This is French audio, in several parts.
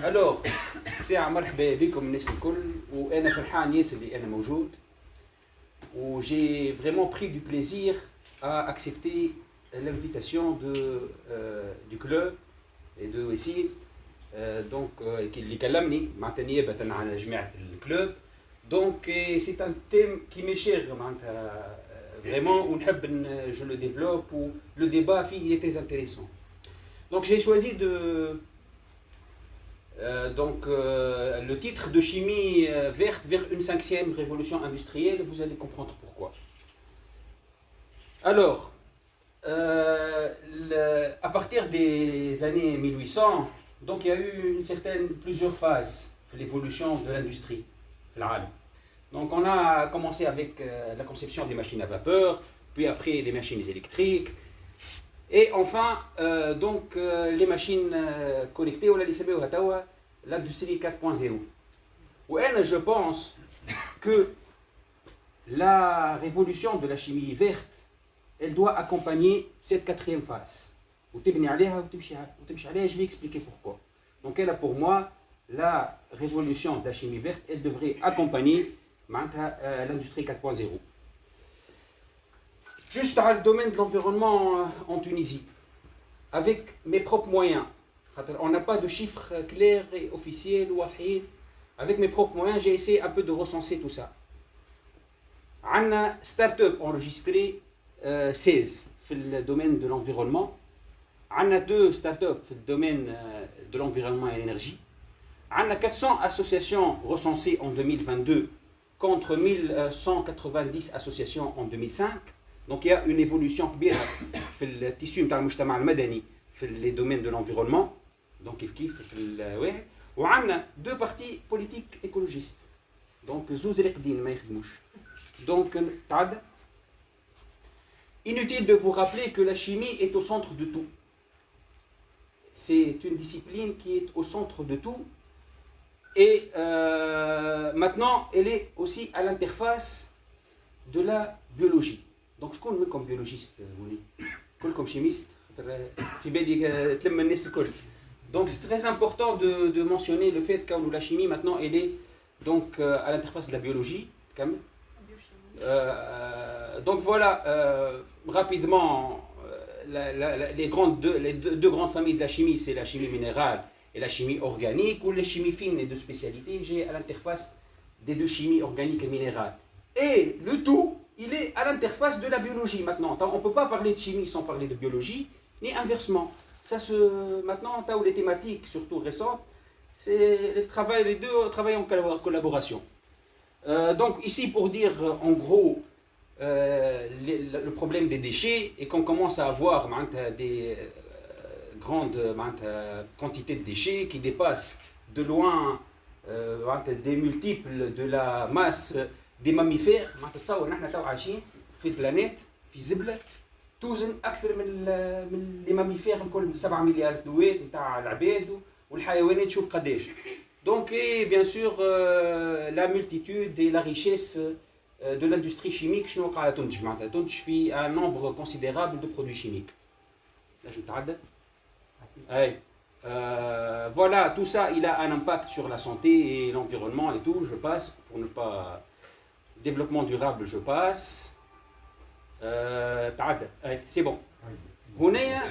Alors, ساعة مرحبا بكم الناس الكل وأنا فرحان ياسر اللي أنا موجود و j'ai vraiment pris du plaisir à accepter l'invitation du club et de ici donc اللي كلمني معناتها نيابة على جماعة الكلوب donc c'est un thème qui m'est cher معناتها vraiment ونحب je le développe ou le débat فيه est très intéressant. Donc j'ai choisi de le titre de chimie verte vers une 5e révolution industrielle, vous allez comprendre pourquoi. Alors, à partir des années 1800, donc il y a eu plusieurs phases de l'évolution de l'industrie. Donc on a commencé avec la conception des machines à vapeur, puis après les machines électriques, et enfin les machines connectées, l'industrie 4.0. Et je pense que la révolution de la chimie verte, elle doit accompagner cette 4e phase. Je vais expliquer pourquoi. Donc elle a pour moi, la révolution de la chimie verte, elle devrait accompagner l'industrie 4.0. Juste dans le domaine de l'environnement en Tunisie, avec mes propres moyens, on n'a pas de chiffres clairs et officiels ou affiliés. Avec mes propres moyens, j'ai essayé un peu de recenser tout ça. On a start-up enregistré 16 dans le domaine de l'environnement. On a 2 start-up dans le domaine de l'environnement et l'énergie. On a 400 associations recensées en 2022 contre 1190 associations en 2005. Donc il y a une évolution bien dans le tissu de المجتمع المدني dans les domaines de l'environnement. Donc كيف في الواحد وعندنا 2 partis politiques écologistes. Donc زوز راقدين ما يخدموش. Donc تعدى. Inutile de vous rappeler que la chimie est au centre de tout. C'est une discipline qui est au centre de tout. Et maintenant, elle est aussi à l'interface de la biologie. Donc je connais comme biologiste, comme chimiste. Donc c'est très important de mentionner le fait que la chimie maintenant elle est donc à l'interface de la biologie. Donc voilà rapidement les deux grandes familles de la chimie, c'est la chimie minérale et la chimie organique, ou la chimie fine et de spécialité. J'ai à l'interface des 2 chimies organiques et minérales. Et le tout, il est à l'interface de la biologie maintenant. On ne peut pas parler de chimie sans parler de biologie, ni inversement. Maintenant, les thématiques, surtout récentes, c'est les 2 travaillent en collaboration. Donc ici, pour dire en gros le problème des déchets, et qu'on commence à avoir des grandes quantités de déchets qui dépassent de loin des multiples de la masse des mammifères. تصور نحن تو عايشين في البلانيت في زبله توزن اكثر من لي ماميفير الكل 7 مليار دوات نتاع العباد والحيوانات شوف قداش. Donc bien sûr la multitude et la richesse de l'industrie chimique شنو قاعده تنتج معناتها تنتج في un nombre considérable de produits chimiques. نجم تعدى. Voilà, tout ça il a un impact sur la santé et l'environnement et tout. Je passe pour ne pas développement durable, je passe. تعدى. C'est bon. هنا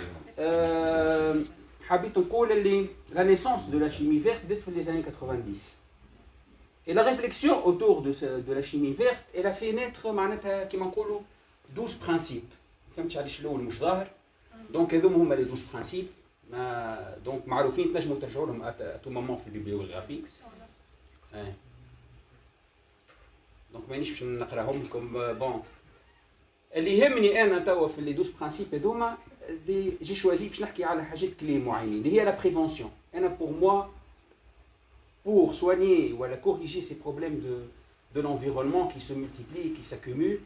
حبيت نقول اللي la naissance de la chimie verte بدات في les années 90. Et la réflexion autour de la chimie verte, elle a fait naître معناتها كيما نقولوا 12 principes. ما فهمتش علاش الاول مش ظاهر. Donc هذوما هما les 12 principes. Donc معروفين تنجموا ترجعوا لهم à tout moment في البيبليوغرافي. دونك مانيش باش نقراهم لكم بون. اللي يهمني انا توا في لي 12 برانسيب هذوما جي شوازي باش نحكي على حاجات كلي معينين اللي هي لا بريفونسيون. انا بور موا pour soigner ou corriger ces problèmes de l'environnement qui se multiplient, qui s'accumulent,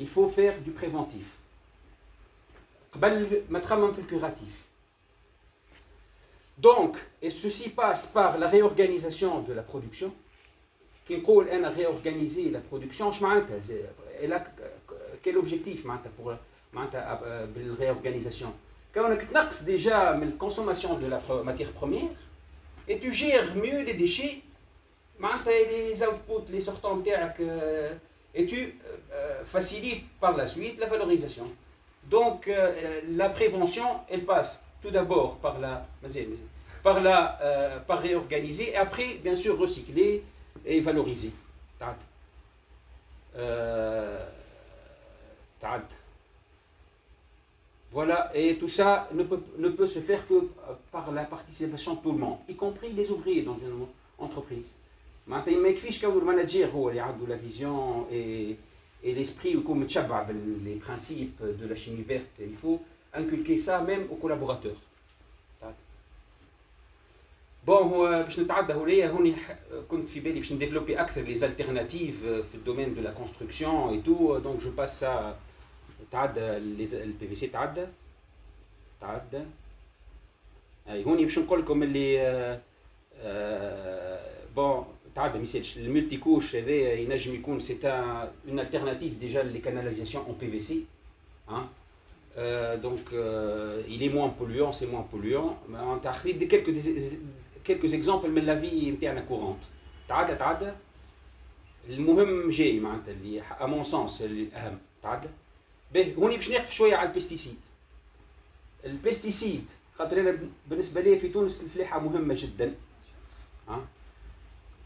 il faut faire du préventif. قبل ما تخمم في الكوراتيف. Donc, et ceci passe par la réorganisation de la production. Qui نقول أنا réorganiser la production, je معناتها elle a quel objectif معناتها pour معناتها بالréorganisation. كونك تنقص déjà من consommation de la matière première, et tu gères mieux les déchets, les outputs, les sortants et tu facilites par la suite la valorisation. Donc la prévention, elle passe tout d'abord par réorganiser et après bien sûr recycler et valoriser. Voilà, et tout ça ne peut se faire que par la participation de tout le monde, y compris les ouvriers dans une entreprise. معناتها ما يكفيش كون المانجير هو اللي عنده لا فيزيون et l'esprit يكون متشبع les principes de la chimie verte. Il faut inculquer ça même aux collaborateurs. بون هو باش نتعدى هوليا هوني كنت في بالي باش نديفلوبي اكثر لي زالتيرناتيف في الدومين دو لا كونستركسيون اي تو دونك جو باس سا تعدى البي في سي تعدى اي هوني باش نقول لكم اللي بون تعدى ميساج الملتي كوش هذا ينجم يكون سي اون التيرناتيف ديجا لي كاناليزاسيون اون بي في سي donc il est moins polluant, c'est moins polluant. On t'a خذيت quelques exemples من la vie نتاعنا courante. تعدى المهم جاي معناتها اللي à mon sens اللي الأهم تعدى. باهي هوني باش نقف شوية على البيستيسيد. البيستيسيد خاطر أنا بالنسبة لي في تونس الفلاحة مهمة جدا.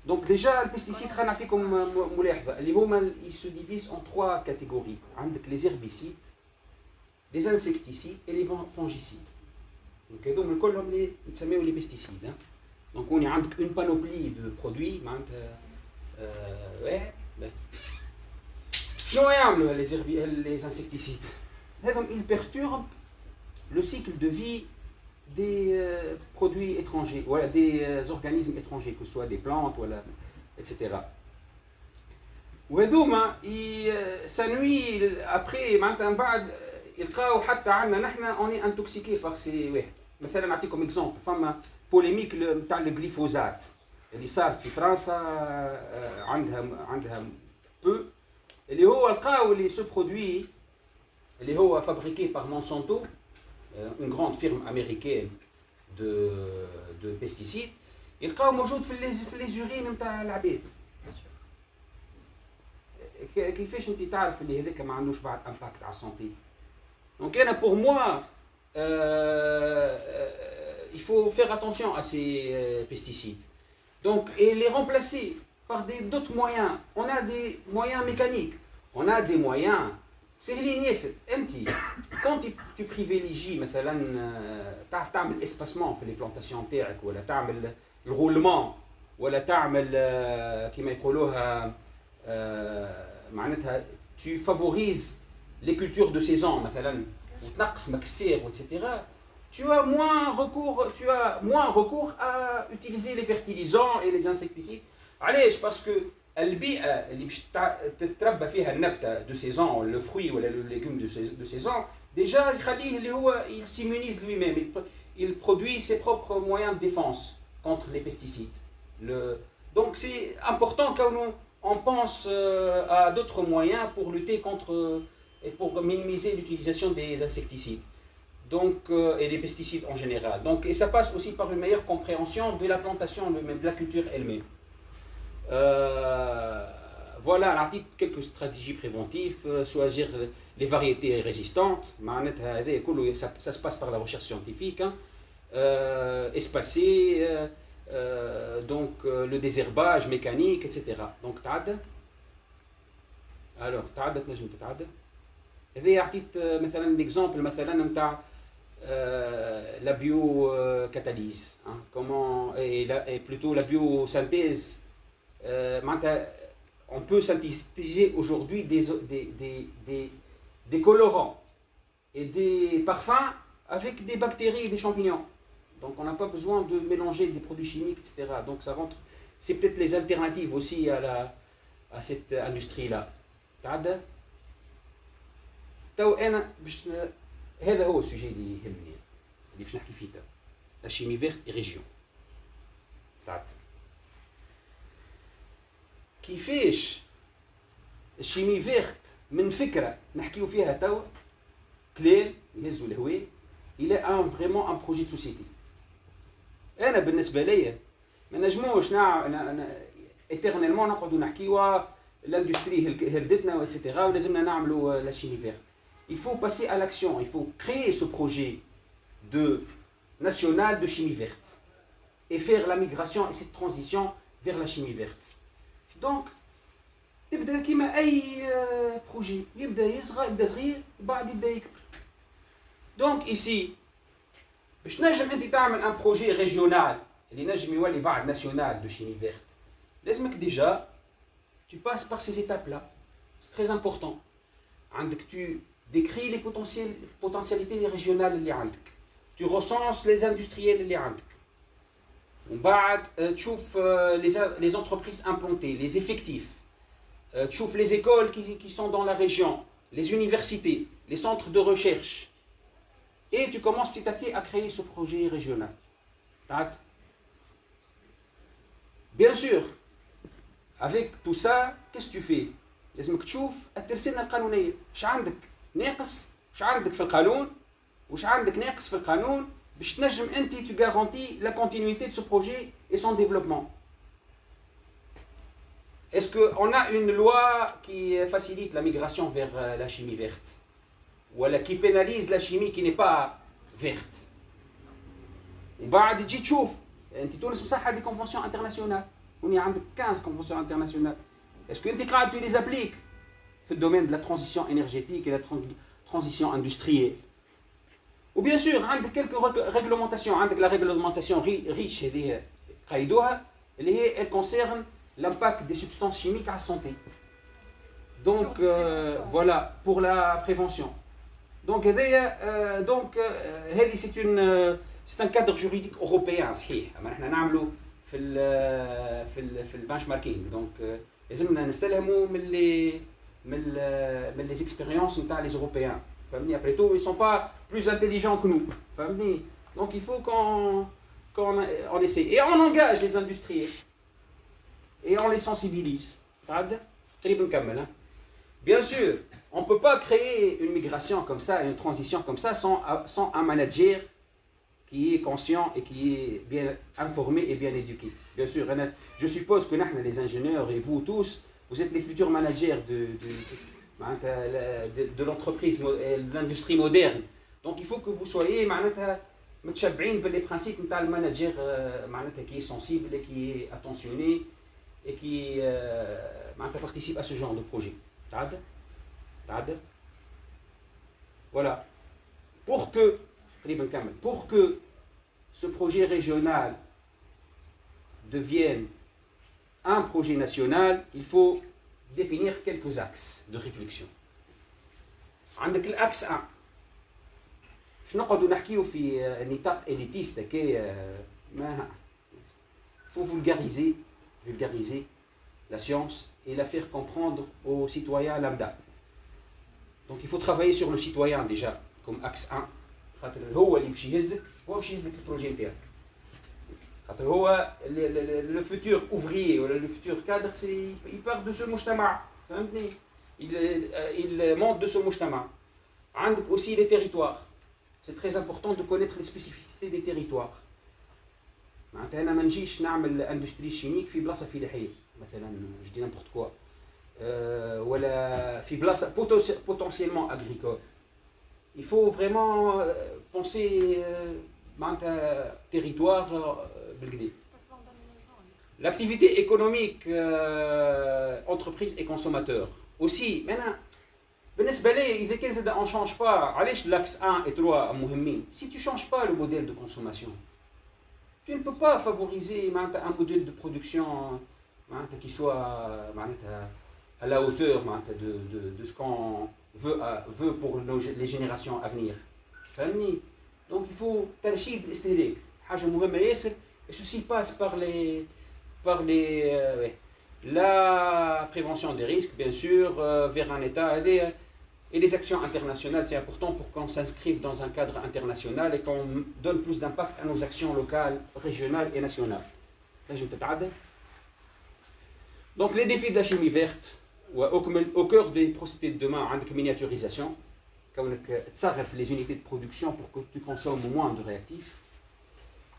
Donc déjà البيستيسيد خلينا نعطيكم ملاحظة اللي هما ils se divisent en trois catégories. عندك les herbicides, les insecticides et les fongicides. Donc هذوما الكلهم اللي نسميو les pesticides. Donc on a une panoplie de produits معناتها واحد. شنو يعملوا les insecticides؟ هذوم ils perturbent le cycle de vie des produits étrangers, voilà, des organismes étrangers, que ce soit des plantes, voilà, etc. وهذوما ça nuit après معناتها من بعد يلقاو حتى عندنا نحن اوني انتوكسيكي بار سي واحد. مثلا نعطيكم اكزومبل فما بوليميك نتاع الجليفوزات اللي صارت في فرنسا عندها بو اللي هو لقاو اللي سو برودوي اللي هو فابريكي بار مونسانتو une grande firme américaine de pesticides يلقاو موجود في لي زورين نتاع العباد. كيفاش انت تعرف اللي هذاك ما عندوش بعد امباكت على السونتي؟ Donc pour moi, il faut faire attention à ces pesticides. Donc, et les remplacer par d'autres moyens. On a des moyens mécaniques, on a des moyens. C'est lié. Quand tu privilégies, مثلا, تعرف تعمل espacement في les plantations تاعك ولا تعمل الroulement ولا تعمل كما يقولوها معناتها tu favorises les cultures de saison مثلا وتنقص مكسير etc. tu as moins recours à utiliser les fertilisants et les insecticides. علاش؟ parce que البيئة اللي باش تتربى فيها النبتة de saison le fruit ولا le légume de saison déjà يخليه اللي هو il s'immunise lui-même, il produit ses propres moyens de défense contre les pesticides. Donc c'est important qu'on pense à d'autres moyens pour lutter contre et pour minimiser l'utilisation des insecticides donc, et des pesticides en général. Donc, et ça passe aussi par une meilleure compréhension de la plantation elle-même, de la culture elle-même. Voilà, on a quelques stratégies préventives, choisir les variétés résistantes, ça se passe par la recherche scientifique, espacer, donc le désherbage mécanique, etc. Donc, alors, تنجم تتعدى. هذا عطيت مثلا l'exemple مثلا نتاع la biocatalyse, comment et plutôt la biosynthèse. On peut synthétiser aujourd'hui des colorants et des parfums avec des bactéries et des champignons. Donc on n'a pas besoin de mélanger des produits chimiques, etc. Donc ça rentre. C'est peut-être les alternatives aussi à cette industrie-là. تو انا باش هذا هو السوجي اللي يهمني اللي باش نحكي فيه تو لا شيمي فيرت اي ريجيون تاعت كيفاش الشيمي فيرت من فكره نحكيو فيها تو كلام يهزوا الهواء الى ان فريمون ان بروجي دو سوسيتي. انا بالنسبه ليا ما نجموش éternellement نقعدوا نحكيوا l'industrie هردتنا واتسيتيرا ولازمنا نعملوا la chimie verte. Il faut passer à l'action, il faut créer ce projet national de chimie verte et faire la migration et cette transition vers la chimie verte. Donc, تبدا كيما اي بروجي يبدا يصغر يبدا صغير وبعد يبدا يكبر. دونك ايسي باش نجم انت تعمل ان بروجي ريجيونال اللي نجم يولي بعد ناسيونال دو شيمي فيرت لازمك ديجا tu passes par ces étapes là. C'est très important. عندك tu décris les potentialités régionales اللي عندك. Tu recenses les industriels اللي عندك. ومن بعد تشوف les entreprises implantées, les effectifs. Tu ouvres les écoles qui sont dans la région, les universités, les centres de recherche. Et tu commences petit à petit à créer ce projet régional. Bien sûr, avec tout ça, qu'est-ce que tu fais? لازمك تشوف الترسانة القانونية. اش عندك ناقص؟ اش عندك في القانون؟ واش عندك ناقص في القانون باش تنجم انت tu garantis la continuité de ce projet et son développement. Est-ce qu'on a une loi qui facilite la migration vers la chimie verte? Ou qui pénalise la chimie qui n'est pas verte? وبعد تجي تشوف انت تونس بصح دي كونفونسيون انترناسيونال هوني عندك 15 كونفونسيون انترناسيونال. Est-ce que انت قاعد tu les appliques في الدومين de la transition énergétique et la transition industrielle? Ou bien sûr عندك quelques réglementations. عندك la réglementation riche هذه قايدوها اللي هي elle concerne l'impact des substances chimiques à la santé. Donc voilà pour la prévention. Donc c'est un cadre juridique européen صحيح. اما احنا نعملوا في البنشماركينغ. Donc لازمنا نستلهموا من les expériences نتاع les européens. فهمني après tout ils sont pas plus intelligents que nous. فهمني. Donc il faut qu'on essaie et on engage les industriels. Et on les sensibilise. Bien sûr, on ne peut pas créer une migration comme ça, une transition comme ça, sans un manager qui est conscient et qui est bien informé et bien éduqué. Bien sûr, je suppose que nous, les ingénieurs et vous tous, vous êtes les futurs managers de l'entreprise, de l'industrie moderne. Donc il faut que vous soyez متشبعين باللي برانسيب نتاع المانجر qui est sensible et qui est attentionné et qui participe à ce genre de projet. Voilà. Pour que ce projet régional devienne un projet national, il faut définir quelques axes de réflexion. عندك الأكس 1. شنو نقعدوا نحكيو في نطاق élitiste كي ما faut vulgariser la science et la faire comprendre aux citoyens lambda. Donc il faut travailler sur le citoyen déjà comme axe 1. خاطر هو اللي باش يهزك البروجي نتاعك. خاطر هو le futur ouvrier ou le futur cadre il part de ce مجتمع. فهمتني؟ il monte de ce مجتمع. عندك aussi les territoires. C'est très important de connaître les spécificités des territoires. معناتها انا ما نجيش نعمل اندستري شيميك في بلاصه فلاحيه مثلا je dis n'importe quoi ولا في بلاصه potentiellement agricole. Il faut vraiment penser معناتها territoire بالكدا. L'activité économique entreprise et consommateur aussi. maintenant بالنسبه لي اذا كان زاد on change pas علاش l'axe 1 et 3 مهمين. Si tu changes pas le modèle de consommation, tu ne peux pas favoriser un modèle de production qui soit à la hauteur de ce qu'on veut pour les générations à venir. Donc il faut ترشيد الاستهلاك حاجه مهمه ياسر. Et ceci passe par la prévention des risques bien sûr vers un état et les actions internationales. C'est important pour qu'on s'inscrive dans un cadre international et qu'on donne plus d'impact à nos actions locales, régionales et nationales. Donc les défis de la chimie verte au cœur des procédés de demain, عندك miniaturisation, كونك تصغر les unités de production pour que tu consommes moins de réactifs.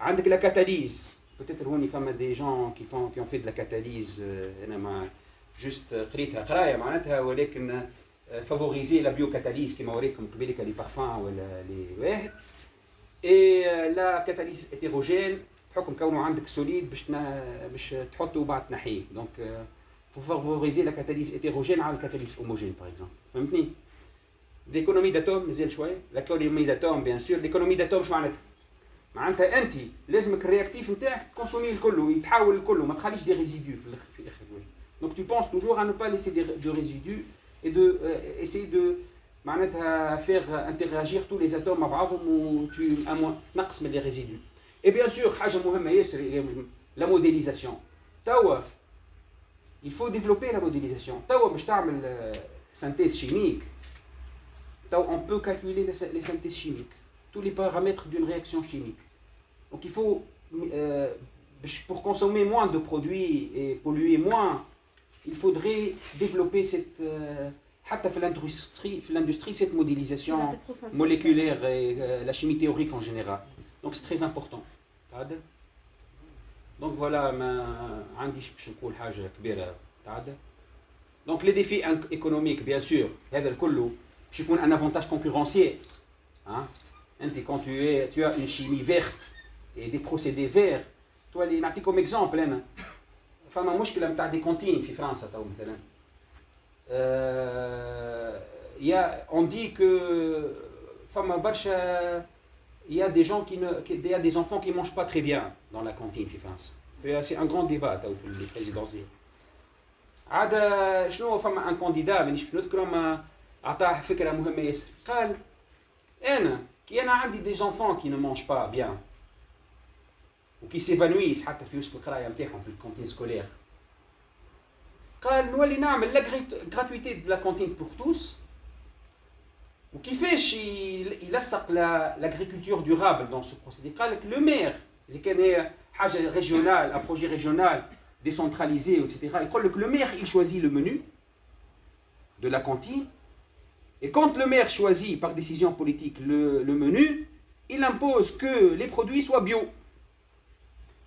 عندك la catalyse peut-être هوني فما des gens qui ont fait de la catalyse انا ما juste قريتها قرايه معناتها ولكن favoriser la biocatalyse كما وريتكم قبيلك les parfums ولا les واحد et la catalyse hétérogène بحكم كونه عندك سوليد باش تحطه وبعد تنحيه donc faut favoriser la catalyse hétérogène على la catalyse homogène par exemple فهمتني l'économie d'atome مازال شويه l'économie d'atome bien sûr l'économie d'atome شو معناتها انت لازمك الرياكتيف نتاعك تكونسومي الكل ويتحول الكل وما تخليش دي ريزيدو في الاخر donc tu penses toujours à ne pas laisser de résidus et de essayer de معناتها faire interagir tous les atomes مع بعضهم و تنقص من les résidus et bien sûr حاجه مهمه ياسر la modélisation توا il faut développer la modélisation توا باش تعمل synthèse chimique توا on peut calculer les synthèses chimiques tous les paramètres d'une réaction chimique donc il faut pour consommer moins de produits et polluer moins il faudrait développer cette حتى في l'industrie cette modélisation moléculaire et la chimie théorique en général donc c'est très important تعدل donc voilà ما عنديش باش نقول حاجه كبيره تعدل donc les défis économiques bien sûr هذا الكل باش يكون un avantage concurrentiel hein quand tu as une chimie verte et des procédés verts toi اللي نعطيكم exemple انا فما مشكله نتاع دي كونتين في فرنسا تو مثلا on dit que فما برشا il y a des gens il y a des enfants qui mangent pas très bien dans la cantine في فرنسا c'est un grand débat تو في البريزيدونسيال عاد شنو فما un candidat مانيش باش نذكره ما عطاه فكره مهمه ياسر قال انا كي انا عندي des enfants qui ne mangent pas bien وكي s'évanouissent حتى في وسط القرايه نتاعهم في الكونتين سكولير قال نولي نعمل لا gratuité de la cantine pour tous وكيفاش يلصق l'agriculture durable dans ce procédé قال لك لو مير اللي كان هي حاجه ريجيونال un projet régional décentralisé etc يقول لك le maire il choisit le menu de la cantine et quand le maire choisit par décision politique le menu il impose que les produits soient bio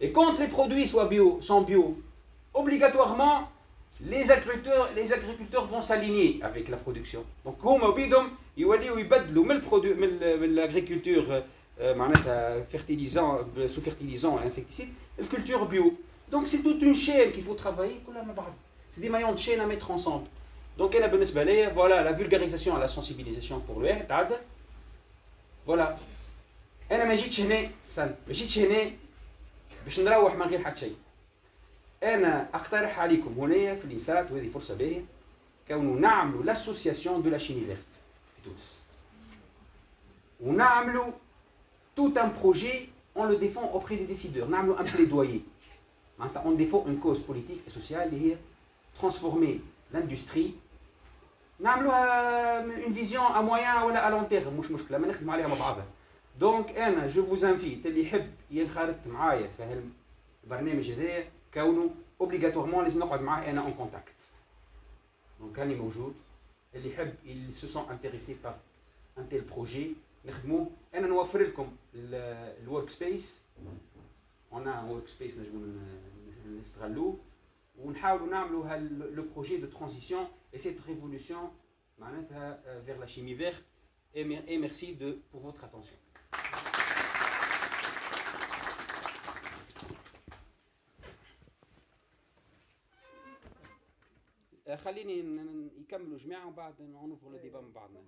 et quand les produits sont bio obligatoirement les agriculteurs vont s'aligner avec la production donc هما بيدهم يوليو يبدلوا من l'agriculture معناتها fertilisant sous fertilisant et insecticides الculture bio donc c'est toute une chaîne qu'il faut travailler كلها مع بعض c'est des maillons de chaîne à mettre ensemble donc انا بالنسبه لي voilà la vulgarisation et la sensibilisation pour le تعدى voilà انا ما جيتش هنا باش نروح من غير حتى شيء انا اقترح عليكم هنا في الإنسات وهذه فرصه باهيه كونوا نعملوا l'association de la chimie verte في تونس ونعملوا tout un projet on le défend auprès des décideurs نعملوا un plaidoyer معناتها on défend une cause politique et sociale اللي هي transformer l'industrie نعملوها une vision à moyen ولا à long terme مش مشكله ما نخدم عليها مع بعضها دونك انا جو فوز انفيت اللي يحب ينخرط معايا في البرنامج هذايا كونه اوبليغاتوارمون لازم نقعد معاه انا اون كونتاكت دونك راني موجود اللي يحب il se sent intéressé par un tel projet نخدموه انا نوفر لكم الورك سبيس on a un work space نجمو نستغلوه ونحاولوا نعملوا لو بروجي دو ترانزيسيون et cette révolution معناتها vers la chimie verte et merci pour votre attention. خليني يكملوا جماعة وبعد نوفر لو ديبا من بعضنا.